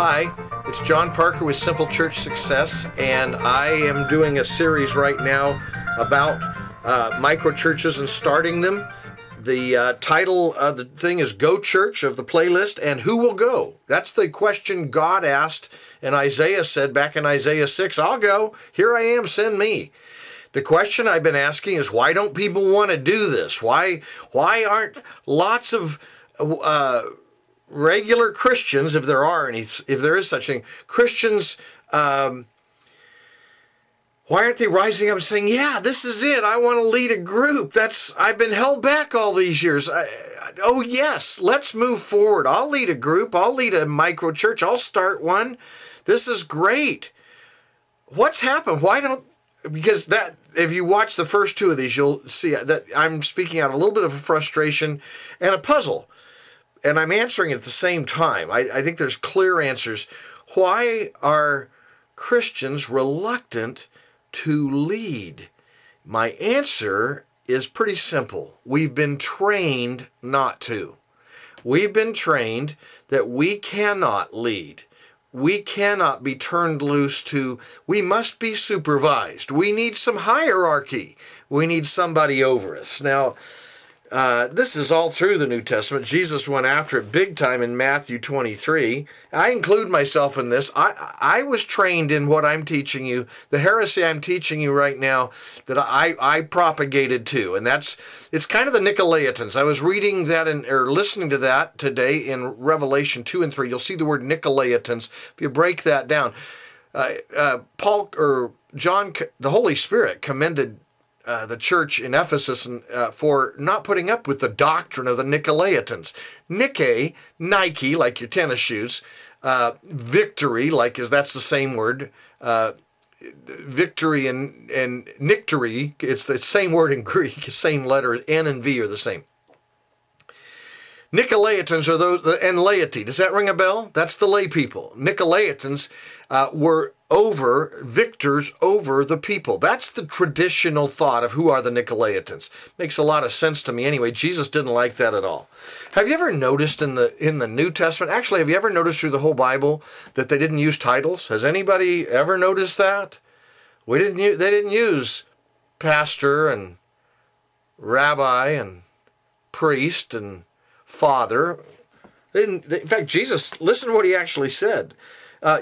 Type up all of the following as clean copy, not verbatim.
Hi, it's John Parker with Simple Church Success, and I am doing a series right now about microchurches and starting them. The title of the thing is Go Church of the playlist, and who will go? That's the question God asked, and Isaiah said back in Isaiah 6, I'll go, here I am, send me. The question I've been asking is, why don't people want to do this? Why aren't lots of regular Christians, if there are any, if there is such a thing, Christians, why aren't they rising up and saying, yeah, this is it, I want to lead a group, I've been held back all these years, oh yes, let's move forward, I'll lead a group, I'll lead a micro church, I'll start one, this is great. What's happened? Because that, if you watch the first two of these, you'll see that I'm speaking out of a little bit of a frustration and a puzzle. And I'm answering it at the same time. I think there's clear answers. Why are Christians reluctant to lead? My answer is pretty simple. We've been trained not to. We've been trained that we cannot lead. We cannot be turned loose to, we must be supervised. We need some hierarchy. We need somebody over us. Now, this is all through the New Testament. Jesus went after it big time in Matthew 23. I include myself in this. I was trained in what I'm teaching you, the heresy I'm teaching you right now, that I propagated too. And it's kind of the Nicolaitans. I was reading that or listening to that today in Revelation 2 and 3. You'll see the word Nicolaitans. If you break that down, Paul or John, the Holy Spirit commended the church in Ephesus for not putting up with the doctrine of the Nicolaitans. Nike, like your tennis shoes. Victory, that's the same word. Victory and nictory, it's the same word in Greek, same letter, N and V are the same. Nicolaitans are those, and laity. Does that ring a bell? That's the lay people. Nicolaitans were victors over the people. That's the traditional thought of who are the Nicolaitans. Makes a lot of sense to me anyway. Jesus didn't like that at all. Have you ever noticed in the New Testament, actually, have you ever noticed through the whole Bible that they didn't use titles? Has anybody ever noticed that? They didn't use pastor and rabbi and priest and father. In fact, Jesus, listen to what he actually said.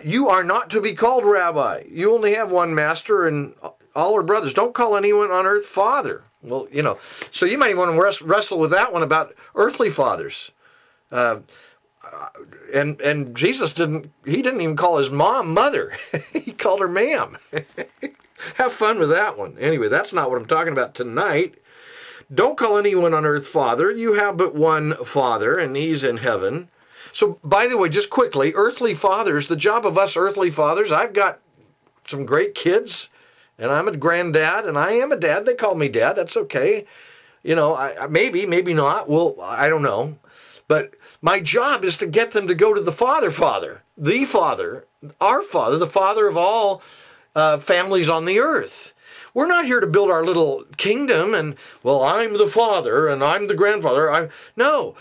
You are not to be called rabbi. You only have one master and all are brothers. Don't call anyone on earth father. Well, so you might even want to wrestle with that one about earthly fathers. And Jesus didn't even call his mom mother. He called her ma'am. Have fun with that one. Anyway, that's not what I'm talking about tonight. Don't call anyone on earth father. You have but one Father, and he's in heaven. So, by the way, just quickly, earthly fathers, the job of us earthly fathers, I've got some great kids, and I'm a granddad, and I am a dad. They call me dad. That's okay. Maybe not. Well, I don't know. But my job is to get them to go to the Father, the Father, our Father, the Father of all families on the earth. We're not here to build our little kingdom and, well, I'm the father and I'm the grandfather. No,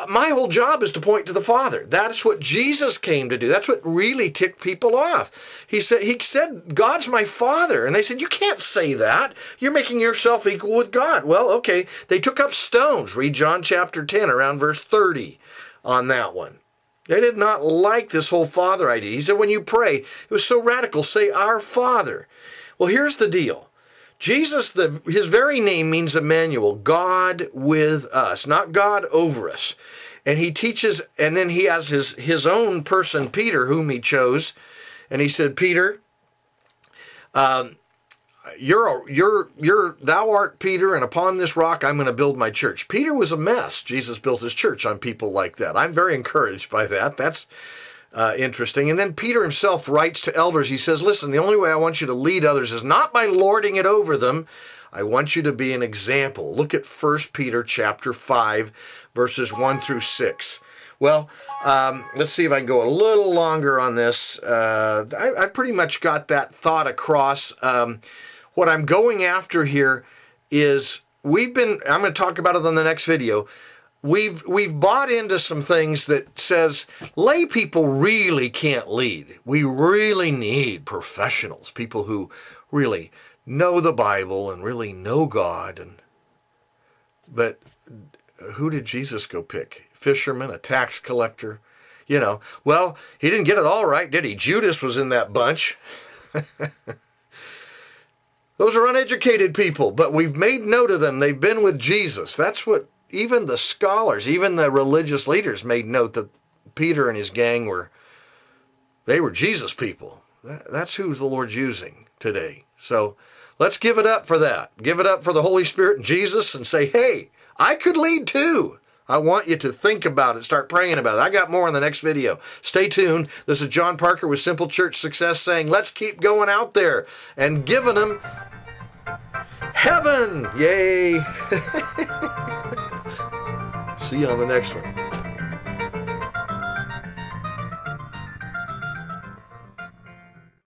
my whole job is to point to the Father. That's what Jesus came to do. That's what really ticked people off. He said, God's my Father. And they said, you can't say that. You're making yourself equal with God. Well, okay. They took up stones. Read John chapter 10, around verse 30 on that one. They did not like this whole Father idea. He said, when you pray, it was so radical, say, our Father. Well, here's the deal. Jesus, his very name means Emmanuel, God with us, not God over us. And he teaches, and then he has his own person, Peter, whom he chose. And he said, Peter, thou art Peter, and upon this rock I'm going to build my church. Peter was a mess. Jesus built his church on people like that. I'm very encouraged by that. That's interesting. And then Peter himself writes to elders. He says, listen, the only way I want you to lead others is not by lording it over them. I want you to be an example. Look at 1 Peter chapter 5, verses 1 through 6. Well, let's see if I can go a little longer on this. I pretty much got that thought across. What I'm going after here is I'm going to talk about it on the next video. we've bought into some things that says lay people really can't lead. We really need professionals, people who really know the Bible and really know God. But who did Jesus go pick? Fisherman, a tax collector? Well, he didn't get it all right, did he? Judas was in that bunch. Those are uneducated people, but we've made note of them. They've been with Jesus. That's what even the scholars, even the religious leaders made note that Peter and his gang were Jesus people. That's who the Lord's using today. So let's give it up for that. Give it up for the Holy Spirit and Jesus and say, hey, I could lead too. I want you to think about it, start praying about it. I got more in the next video. Stay tuned. This is John Parker with Simple Church Success saying, let's keep going out there and giving them heaven. Yay. See you on the next one.